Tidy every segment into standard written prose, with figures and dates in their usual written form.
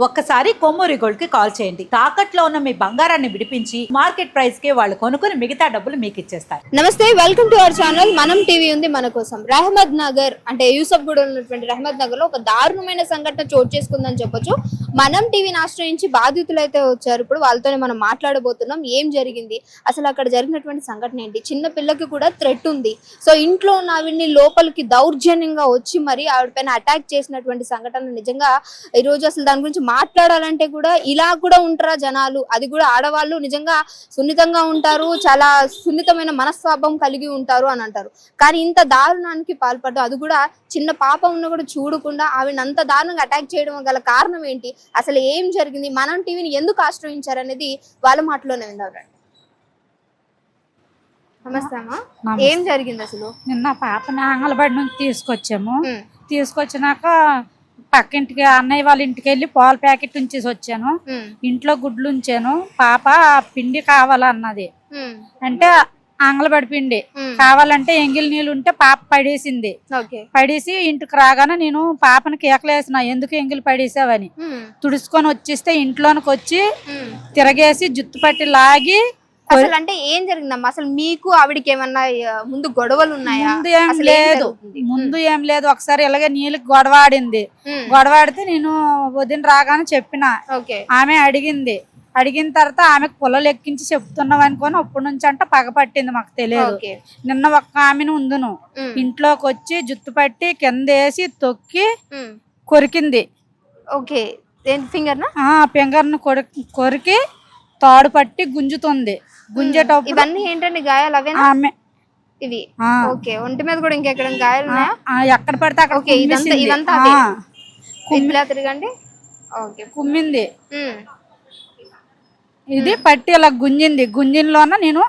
ఒక్కసారి కొమ్మూరి గోల్డ్ కి కాల్ చేయండి. తాకట్లో ఉన్న మీ బంగారాన్ని విడిపించి మార్కెట్ ప్రైస్ కి వాళ్ళు కొనుక్కుని మిగతా డబ్బులు మీకు ఇచ్చేస్తారు. నమస్తే, వెల్కమ్ టు అవర్ ఛానల్. మనం టీవీ ఉంది మన కోసం. రహమద్ నగర్ అంటే యూసఫ్ గూడ ఉన్నటువంటి రహమద్ నగర్ లో ఒక దారుణమైన సంఘటన చోటు చేసుకుందని చెప్పొచ్చు. మనం టీవీని ఆశ్రయించి బాధితులు అయితే వచ్చారు. ఇప్పుడు వాళ్ళతోనే మనం మాట్లాడబోతున్నాం. ఏం జరిగింది, అసలు అక్కడ జరిగినటువంటి సంఘటన ఏంటి, చిన్న పిల్లకి కూడా థ్రెట్ ఉంది. సో ఇంట్లో ఉన్న ఆవిడ్ని లోపలికి దౌర్జన్యంగా వచ్చి మరి ఆవిడ పైన అటాక్ చేసినటువంటి సంఘటన నిజంగా ఈ రోజు అసలు దాని గురించి మాట్లాడాలంటే కూడా ఇలా కూడా ఉంటారా జనాలు, అది కూడా ఆడవాళ్ళు నిజంగా సున్నితంగా ఉంటారు, చాలా సున్నితమైన మనస్వాభం కలిగి ఉంటారు అని అంటారు. కానీ ఇంత దారుణానికి పాల్పడ్డం, అది కూడా చిన్న పాప ఉన్న కూడా చూడకుండా ఆవిడ అంత దారుణంగా అటాక్ చేయడం గల కారణం ఏంటి, అసలు ఏం జరిగింది, మనం టీవీని ఎందుకు ఆశ్రయించారు అనేది వాళ్ళ మాటలోనే విందాం. నమస్తే అమ్మా, ఏం జరిగింది అసలు? నిన్న పాపని అంగన్వాడి నుంచి తీసుకొచ్చినాక పక్కింటికి అన్నయ్య వాళ్ళ ఇంటికి వెళ్ళి పాల ప్యాకెట్ ఉంచేసి వచ్చాను. ఇంట్లో గుడ్లు ఉంచాను. పాప పిండి కావాలన్నది. అంటే అంగన్వాడి పిండి కావాలంటే ఎంగిల్ నీళ్ళు ఉంటే పాప పడేసింది. పడేసి ఇంటికి రాగానే నేను పాపని కేకలేసిన, ఎందుకు ఎంగిల్ పడేసావని. తుడుచుకొని వచ్చేస్తే ఇంట్లోనికి వచ్చి తిరగేసి జుత్తు పట్టి లాగి. అసలు అంటే ఏం జరిగిందమ్మా, అసలు మీకు ఆవిడకి ఏమన్నా ముందు గొడవలు ఉన్నాయా? ముందు ఏం లేదు. ఒకసారి ఇలాగే నీళ్ళకి గొడవాడింది. గొడవాడితే నేను వదిన రాగానే చెప్పిన. ఆమె అడిగిన తర్వాత ఆమెకు పొలలు ఎక్కించి చెప్తున్నావు అనుకోని అప్పటి నుంచి అంటే పగ పట్టింది, మాకు తెలియదు. నిన్న ఒక్క ఆమెను ఉందును ఇంట్లోకి వచ్చి జుత్తు పట్టి కింద వేసి తొక్కి కొరికింది. ఫింగర్ ను కొరికి తాడు పట్టి గుంజుతుంది. గుంజేటప్పుడు ఇవన్నీ ఏంటండి గాయాలు? అవే ఇవి ఒంటి మీద కూడా ఇంకెక్కడ గాయాలు ఉన్నాయా? ఎక్కడ పడితే అక్కడ తిరగండి. కుమ్మింది. ఇది పట్టి అలా గుంజింది. గుంజిన్లోన నేను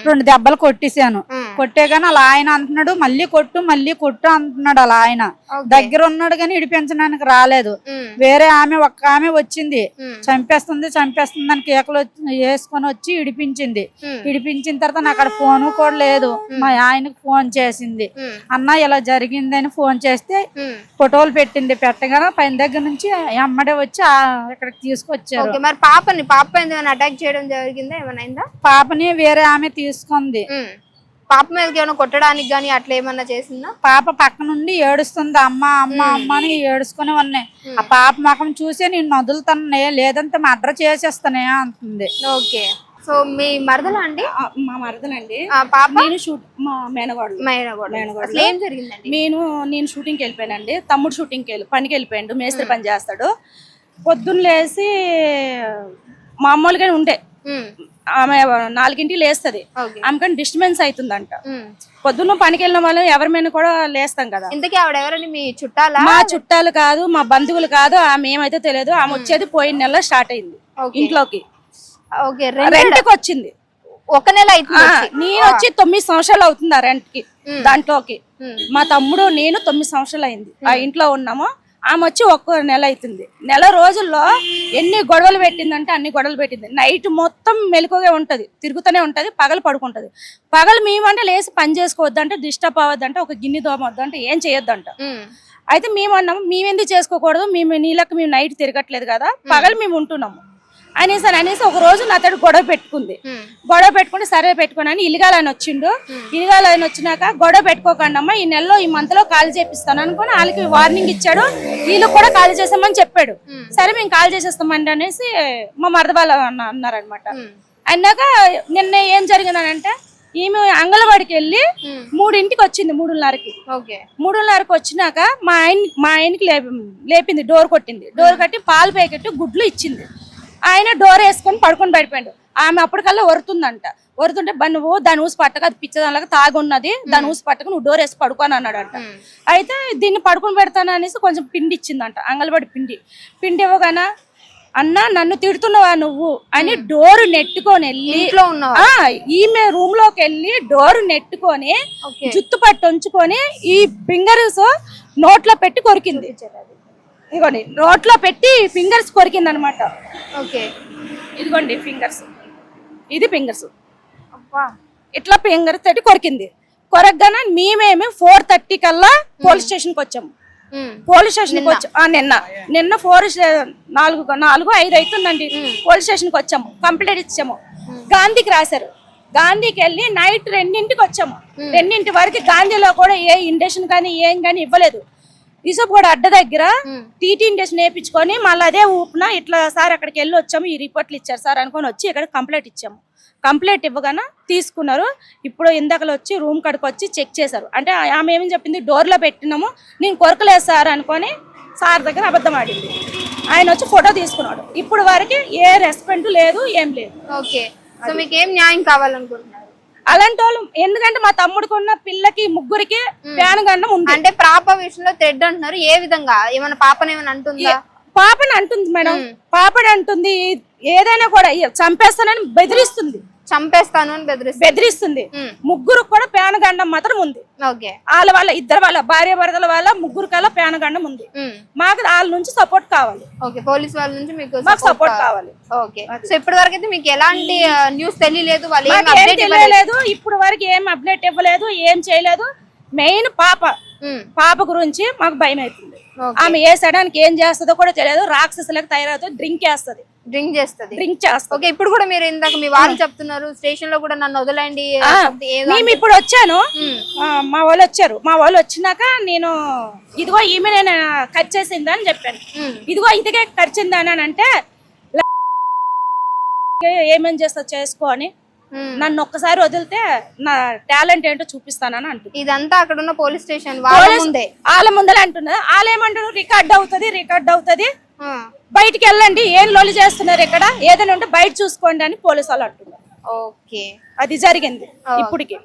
2 దెబ్బలు కొట్టేశాను. కొట్టేగాని అలా ఆయన అంటున్నాడు, మళ్ళీ కొట్టు అంటున్నాడు. అలా ఆయన దగ్గర ఉన్నాడు కానీ ఇడిపించడానికి రాలేదు. వేరే ఒక్క ఆమె వచ్చింది, చంపేస్తుంది అని కేకలు వేసుకొని వచ్చి ఇడిపించింది. ఇడిపించిన తర్వాత నాకు అక్కడ ఫోన్ కూడా లేదు. మా ఆయనకు ఫోన్ చేసింది, అన్న ఇలా జరిగిందని ఫోన్ చేస్తే ఫోటోలు పెట్టింది. పెట్టగానే పైన దగ్గర నుంచి అమ్మడే వచ్చి ఇక్కడికి తీసుకొచ్చారు. మరి పాప అటాక్ చేయడం జరిగిందా? ఏమైనా పాపని వేరే ఆమె తీసుకుంది. పాప మీద ఏమైనా కొట్టడానికి గానీ అట్లా ఏమన్నా చేసిందా? పాప పక్క నుండి ఏడుస్తుంది, అమ్మ అని ఏడుచుకుని ఉన్నాయి. ఆ పాప ముఖం చూసి నేను వదులుతానే, లేదంటే మర్డర్ చేసేస్తానే అంటుంది. ఓకే, సో మీ మరదలా అండి? మా మరదలండి. పాప మా మేనగోడలు. ఏం జరిగిందండి? నేను షూటింగ్కి వెళ్ళిపోయానండి. తమ్ముడు షూటింగ్కి పనికి వెళ్ళిపోయాడు, మేస్త్రి పని చేస్తాడు. పొద్దున్న లేసి మామూలుగానే ఉండే ఆమె 4ంటికి లేస్తుంది. ఆమెకని డిస్టర్బెన్స్ అవుతుందంట. పొద్దున్న పనికి వెళ్ళిన వాళ్ళు ఎవరి మీద కూడా లేస్తాం కదా. ఇంతకీ ఆవిడ ఎవరండి? మీ చుట్టాలా? మా చుట్టాలు కాదు, మా బంధువులు కాదు. ఆమె ఏమైతే తెలియదు. ఆమె వచ్చేది పోయిన నెల స్టార్ట్ అయింది ఇంట్లోకి. రెంట్కి వచ్చింది. 1 నెల అవుతుంది. నేను వచ్చి 9 సంవత్సరాలు అవుతుంది ఆ రెంట్కి. దాంట్లోకి మా తమ్ముడు నేను 9 సంవత్సరాలు అయింది ఆ ఇంట్లో ఉన్నాము. ఆమె వచ్చి 1 నెల అవుతుంది. నెల రోజుల్లో ఎన్ని గొడవలు పెట్టిందంటే అన్ని గొడవలు పెట్టింది. నైట్ మొత్తం మెలకుగా ఉంటది, తిరుగుతూనే ఉంటది, పగలు పడుకుంటది. పగలు మేమంటే లేసి పని చేసుకోవద్దంటే, డిస్టర్బ్ అవ్వద్దంటే, ఒక గిన్నె దోమొద్దంటే, ఏం చేయొద్దంట. అయితే మేమన్నాము, మేమెందుకు చేసుకోకూడదు, నీళ్ళకి మేము నైట్ తిరగట్లేదు కదా, పగలు మేము ఉంటున్నాము అనేసి ఒక రోజు నాతో గొడవ పెట్టుకుని సరే పెట్టుకుని అని ఇల్లిగాలని వచ్చిండు. ఇల్లిగాలని వచ్చినాక గొడవ పెట్టుకోకండి అమ్మా, ఈ నెలలో ఈ మంత్ లో ఖాళీ చేపిస్తాను అనుకుని వాళ్ళకి వార్నింగ్ ఇచ్చాడు. వీళ్ళు కూడా ఖాళీ చేస్తామని చెప్పాడు. సరే మేము ఖాళీ చేసేస్తామండి అనేసి మా మరద వాళ్ళు అన్నారనమాట. అన్నాక నిన్న ఏం జరిగిందనంటే, ఈమె అంగన్వాడికి వెళ్ళి 3ంటికి వచ్చింది. 3:30కి వచ్చినాక మా ఆయనకి లేపింది, డోర్ కొట్టింది. డోర్ కట్టి పాల ప్యాకెట్ గుడ్లు ఇచ్చింది. ఆయన డోర్ వేసుకొని పడుకొని పడిపోయాడు. ఆమె అప్పటికల్లా వరుతుంటే నువ్వు దాని ఊసి పట్టక, అది పిచ్చదానిలాగా తాగున్నది, దాని ఊసి పట్టక నువ్వు డోర్ వేసి పడుకోని అన్నాడంట. అయితే దీన్ని పడుకొని పెడతాను అనేసి కొంచెం పిండి ఇచ్చిందంట, అంగన్వాడి పిండి ఇవ్వగానే, అన్న నన్ను తిడుతున్నావా నువ్వు అని డోర్ నెట్టుకొని వెళ్ళి ఈమె రూమ్ లోకి వెళ్ళి డోర్ నెట్టుకొని జుత్తు పట్టి ఉంచుకొని ఈ ఫింగర్స్ నోట్లో పెట్టి కొరికింది. ఇదిగోండి నోట్లో పెట్టి ఫింగర్స్ కొరికింది అనమాట. ఇదిగోండి ఫింగర్స్, ఇది ఫింగర్స్ ఇట్లా ఫింగర్స్ తోటి కొరికింది. కొరకగానే మేమేమి 4:30 కల్లా పోలీస్ స్టేషన్కి వచ్చాము. పోలీస్ స్టేషన్కి వచ్చి నిన్న 4-5 అవుతుందండి. పోలీస్ స్టేషన్కి వచ్చాము, కంప్లైంట్ ఇచ్చాము. గాంధీకి రాశారు, గాంధీకి వెళ్ళి నైట్ 2ంటికి వచ్చాము. 2 వరకు గాంధీలో కూడా ఏ ఇండక్షన్ కానీ ఏం కానీ ఇవ్వలేదు. యూసఫ్గూడ అడ్డ దగ్గర టీటీ ఇండక్షన్ వేయించుకొని మళ్ళీ అదే ఊపిన ఇట్లా సార్ అక్కడికి వెళ్ళి వచ్చాము, ఈ రిపోర్ట్లు ఇచ్చారు సార్ అనుకొని వచ్చి ఇక్కడ కంప్లైంట్ ఇచ్చాము. కంప్లైంట్ ఇవ్వగానే తీసుకున్నారు. ఇప్పుడు ఇందాకలు వచ్చి రూమ్ కాడికి వచ్చి చెక్ చేశారు. అంటే ఆమె ఏమని చెప్పింది, డోర్లో పెట్టినాము, నేను కొరకలేదు సార్ అనుకొని సార్ దగ్గర అబద్ధం ఆడింది. ఆయన వచ్చి ఫోటో తీసుకున్నాడు. ఇప్పుడు వరకు ఏ రెస్పెక్ట్ లేదు, ఏం లేదు. ఓకే, సో మీకు ఏం న్యాయం కావాలనుకుంటున్నారు? అలాంటి వాళ్ళు, ఎందుకంటే మా తమ్ముడికి ఉన్న పిల్లకి 3కి పేనగండం ఉంది. అంటే పాప విషయంలో థ్రెడ్ అంటున్నారు, ఏ విధంగా? ఏమైనా పాపని ఏమైనా అంటుందా? పాపని అంటుంది మేడం, పాపని అంటుంది. ఏదైనా కూడా చంపేస్తానని బెదిరిస్తుంది, చంపేస్తాను అని బెదిరిస్తుంది. 3 కూడా పేనగండం మాత్రం ఉంది. వాళ్ళ ఇద్దరు భార్య భర్తల వాళ్ళ 3 కల్లా పేనగండం ఉంది. మాకు వాళ్ళ నుంచి సపోర్ట్ కావాలి. పోలీస్ వాళ్ళ నుంచి మీకు సపోర్ట్ కావాలి. ఓకే, సో ఇప్పటి వరకు అయితే మీకు ఎలాంటి న్యూస్ తెలియలేదు, తెలియలేదు. ఇప్పుడు వరకు ఏం అప్డేట్ ఇవ్వలేదు, ఏం చేయలేదు. మెయిన్ పాప గురించి మాకు భయం అవుతుంది. ఆమె ఏ సడానికి ఏం చేస్తుందో కూడా తెలియదు. రాక్షసులకు తయారవుతుంది, డ్రింక్ చేస్తుంది. ఓకే, ఇప్పుడు కూడా మీరు ఇందాక మీ వాళ్ళు చెప్తున్నారు స్టేషన్ లో కూడా నన్ను వదలండి. మేము ఇప్పుడు వచ్చాను, మా వాళ్ళు వచ్చినాక నేను ఇదిగో ఈమె నేను కట్ చేసిందని చెప్పాను. ఇదిగో ఇదిగే కరిచిందని అని అంటే ఏమేం చేస్తా చేసుకో అని నన్ను ఒక్కసారి వదిలితే నా టాలెంట్ ఏంటో చూపిస్తానని అంటుంది. ఇదంతా అక్కడ ఉన్న పోలీస్ స్టేషన్ వాళ్ళ ముందరే అంటున్నారు. వాళ్ళు ఏమంటున్నారు, రికార్డ్ అవుతుంది, బయటికి వెళ్ళండి, ఏం లొల్లి చేస్తున్నారు, ఇక్కడ ఏదైనా ఉంటే బయట చూసుకోండి అని పోలీసు వాళ్ళు అంటున్నారు. ఓకే, అది జరిగింది ఇప్పటికి.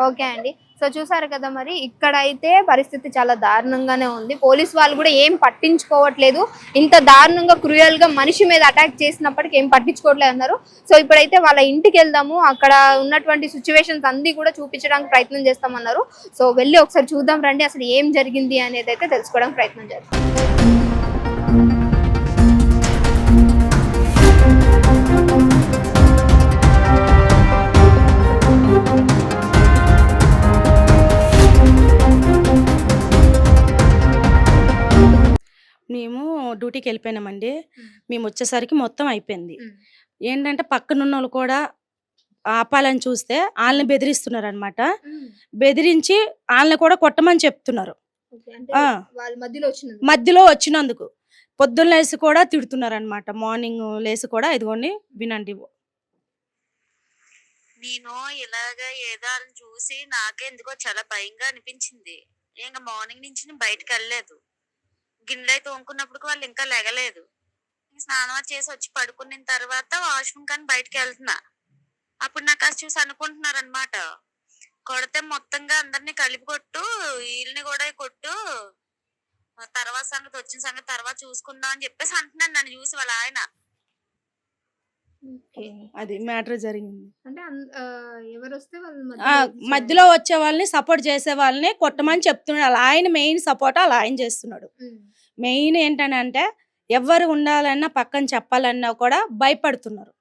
ఓకే అండి, సో చూసారు కదా, మరి ఇక్కడ అయితే పరిస్థితి చాలా దారుణంగానే ఉంది. పోలీస్ వాళ్ళు కూడా ఏం పట్టించుకోవట్లేదు. ఇంత దారుణంగా క్రూయల్ గా మనిషి మీద అటాక్ చేసినప్పటికీ ఏం పట్టించుకోవట్లేదు అన్నారు. సో ఇప్పుడైతే వాళ్ళ ఇంటికి వెళ్దాము, అక్కడ ఉన్నటువంటి సిచ్యువేషన్స్ అన్ని కూడా చూపించడానికి ప్రయత్నం చేస్తామన్నారు. సో వెళ్ళి ఒకసారి చూద్దాం రండి, అసలు ఏం జరిగింది అనేది అయితే తెలుసుకోవడానికి ప్రయత్నం చేద్దాం. మేము డ్యూటీకి వెళ్ళిపోయినామండి. మేము వచ్చేసరికి మొత్తం అయిపోయింది. ఏంటంటే పక్కనున్న వాళ్ళు కూడా ఆపాలని చూస్తే వాళ్ళని బెదిరిస్తున్నారు అనమాట. బెదిరించి వాళ్ళని కూడా కొట్టమని చెప్తున్నారు. మధ్యలో వచ్చినందుకు పొద్దున్న లేసి కూడా తిడుతున్నారు అనమాట. మార్నింగ్ లేసి కూడా ఇదిగోండి వినండి. నేను ఇలాగ ఏదో చూసి నాకే ఎందుకో చాలా భయంగా అనిపించింది. ఇంకా మార్నింగ్ నుంచి నేను బయటకు వెళ్ళలేదు. గిన్నెలు అయితే తోముకున్నప్పుడు వాళ్ళు ఇంకా లెగలేదు. స్నానం చేసి వచ్చి పడుకున్న తర్వాత వాష్రూమ్ కానీ బయటకు వెళ్తున్నా. అప్పుడు నాకు అది చూసి అనుకుంటున్నారు అనమాట, కొడితే మొత్తంగా అందరినీ కలిపి కొట్టు, వీళ్ళని కూడా కొట్టు, తర్వాత సంగతి వచ్చిన సంగతి తర్వాత చూసుకుందాం అని చెప్పేసి అంటున్నాను నన్ను చూసి వాళ్ళ ఆయన. అది మ్యాటర్ జరిగింది. అంటే ఎవరు వస్తే మధ్యలో వచ్చే వాళ్ళని సపోర్ట్ చేసే వాళ్ళని కొట్టమని చెప్తున్నాడు. ఆయన మెయిన్ సపోర్ట్ అలా ఆయన చేస్తున్నాడు. మెయిన్ ఏంటంటే ఎవరు ఉండాలన్నా పక్కన చెప్పాలన్నా కూడా భయపడుతున్నారు.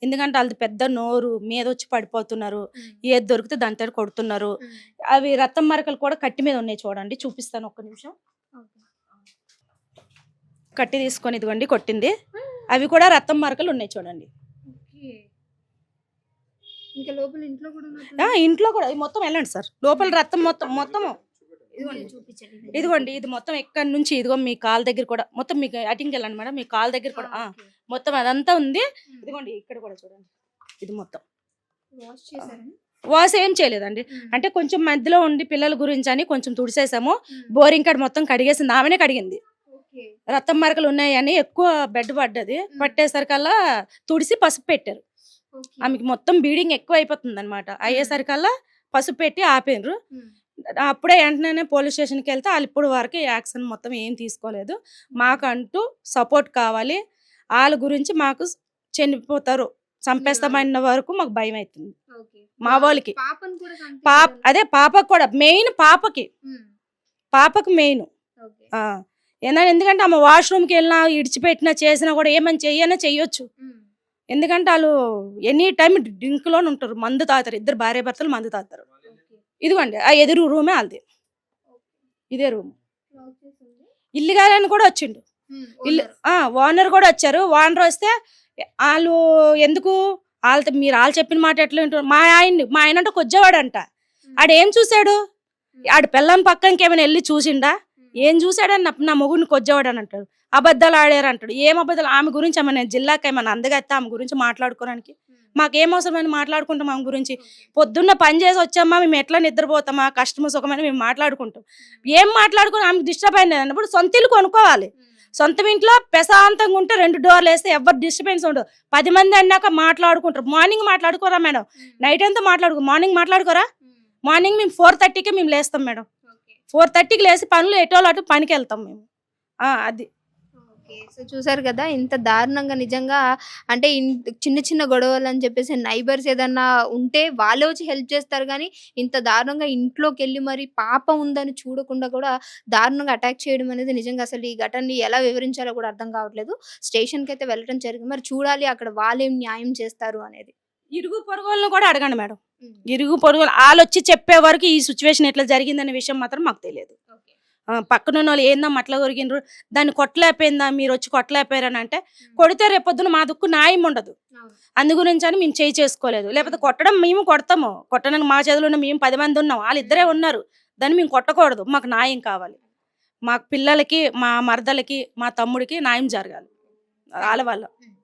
ఎందుకంటే వాళ్ళది పెద్ద నోరు, మీద వచ్చి పడిపోతున్నారు, ఏది దొరికితే దాంతో కొడుతున్నారు. అవి రక్తం మరకలు కూడా కట్టి మీద ఉన్నాయి, చూడండి, చూపిస్తాను ఒక్క నిమిషం. కట్టి తీసుకొని ఇదిగోండి కొట్టింది, అవి కూడా రక్తం మరకలు ఉన్నాయి చూడండి. ఇంట్లో కూడా మొత్తం వెళ్ళండి సార్, లోపల రక్తం మొత్తం ఇదిగోండి. ఇది మొత్తం ఎక్కడి నుంచి ఇదిగో మీ కాలు దగ్గర కూడా మొత్తం, మీకు అటింగ్ వెళ్ళండి మేడం, మీ కాలు దగ్గర కూడా మొత్తం అదంతా ఉంది. ఇదిగోండి ఇక్కడ కూడా చూడండి, ఇది మొత్తం వాష్ ఏం చేయలేదండి. అంటే కొంచెం మధ్యలో ఉండి పిల్లల గురించి అని కొంచెం తుడిసేసాము. బోరింగ్ కాడ మొత్తం కడిగేసింది, ఆమెనే కడిగింది. రక్తం మరకలు ఉన్నాయని ఎక్కువ బెడ్ పడ్డది, పట్టేసరికల్లా తుడిసి పసుపు పెట్టారు. ఆమెకి మొత్తం బ్లీడింగ్ ఎక్కువ అయిపోతుంది అనమాట. అయ్యేసరికల్లా పసుపు పెట్టి ఆపారు. అప్పుడే వెంటనే పోలీస్ స్టేషన్కి వెళ్తే వాళ్ళు ఇప్పుడు వరకు యాక్షన్ మొత్తం ఏం తీసుకోలేదు. మాకంటూ సపోర్ట్ కావాలి. వాళ్ళ గురించి మాకు చనిపోతారు, చంపేస్తామన్న వరకు మాకు భయం అవుతుంది మా వాళ్ళకి. అదే పాపకు కూడా మెయిన్, పాపకు మెయిన్. ఎందుకంటే ఆమె వాష్రూమ్కి వెళ్ళినా ఇడిచిపెట్టినా చేసినా కూడా ఏమని చెయ్యొచ్చు. ఎందుకంటే వాళ్ళు ఎనీ టైం డ్రింక్ లోనే ఉంటారు, మందు తాగుతారు. ఇద్దరు భార్య భర్తలు మందు తాగుతారు. ఇదిగోండి ఆ ఎదురు రూమే వాళ్ళది, ఇదే రూమ్. ఇల్లుగాలని కూడా వచ్చిండు. ఇల్లు ఓనర్ కూడా వచ్చారు. ఓనర్ వస్తే వాళ్ళు ఎందుకు వాళ్ళతో మీరు వాళ్ళు చెప్పిన మాట ఎట్లా వింటారు? మా ఆయన అంటే కొజ్జవాడంట. ఆడేం చూశాడు? ఆడు పిల్లని పక్క ఇంకేమైనా వెళ్ళి చూసిండా? ఏం చూశాడని నా మొగుడిని కొజ్జవాడు అని అంటాడు. అబద్ధాలు ఆడారు అంటాడు. ఏం అబద్ధాలు? ఆమె గురించి ఏమన్నా జిల్లాకి ఏమన్నా అందగత్తే ఆమె గురించి మాట్లాడుకోవడానికి మాకేం అవసరమని మాట్లాడుకుంటాం ఆమె గురించి? పొద్దున్న పని చేసి వచ్చామా, మేము ఎట్లా నిద్రపోతామా, కష్టము సుఖమని మేము మాట్లాడుకుంటాం. ఏం మాట్లాడుకుని ఆమెకు డిస్టర్బ్ అయింది అన్నప్పుడు సొంత ఇల్లు కొనుక్కోవాలి. సొంత ఇంట్లో ప్రశాంతంగా ఉంటే 2 డోర్లు వేస్తే ఎవరు డిస్టర్బెన్స్ ఉండదు. 10 మంది అన్నాక మాట్లాడుకుంటారు. మార్నింగ్ మాట్లాడుకోరా మేడం? నైట్ అంతా మార్నింగ్ మాట్లాడుకోరా? మార్నింగ్ మేము 4:30కి మేము లేస్తాం మేడం. 4:30కి లేసి పనులు ఎటోళ్ళు అటు పనికి వెళ్తాం మేము. అది సో చూసారు కదా, ఇంత దారుణంగా నిజంగా అంటే చిన్న చిన్న గొడవలు అని చెప్పేసి నైబర్స్ ఏదన్నా ఉంటే వాళ్ళే వచ్చి హెల్ప్ చేస్తారు, కానీ ఇంత దారుణంగా ఇంట్లోకి వెళ్ళి మరి పాప ఉందని చూడకుండా కూడా దారుణంగా అటాక్ చేయడం అనేది నిజంగా అసలు ఈ ఘటనని ఎలా వివరించాలో కూడా అర్థం కావట్లేదు. స్టేషన్కి అయితే వెళ్ళడం జరిగింది. మరి చూడాలి అక్కడ వాళ్ళేం న్యాయం చేస్తారు అనేది. ఇరుగు పొరుగులను కూడా అడగండి మేడం. ఇరుగు పొరుగు వాళ్ళు వచ్చి చెప్పే వరకు ఈ సిచ్యువేషన్ ఎట్లా జరిగిందనే విషయం మాత్రం మాకు తెలియదు. పక్కన వాళ్ళు ఏందమ్మా అట్లా కొరిగినరు, దాన్ని కొట్టలేకపోయిందా, మీరు వచ్చి కొట్టలేకపోయారని అంటే కొడితే రేపొద్దున మా దుక్కు న్యాయం ఉండదు. అందు గురించి అని మేము చేసుకోలేదు. లేకపోతే కొట్టడం మేము కొడతాము. కొట్టడానికి మా చేతిలో ఉన్న మేము 10 మంది ఉన్నాం, వాళ్ళిద్దరే ఉన్నారు. దాన్ని మేము కొట్టకూడదు. మాకు న్యాయం కావాలి. మాకు పిల్లలకి, మా మరదలకి, మా తమ్ముడికి న్యాయం జరగాలి వాళ్ళ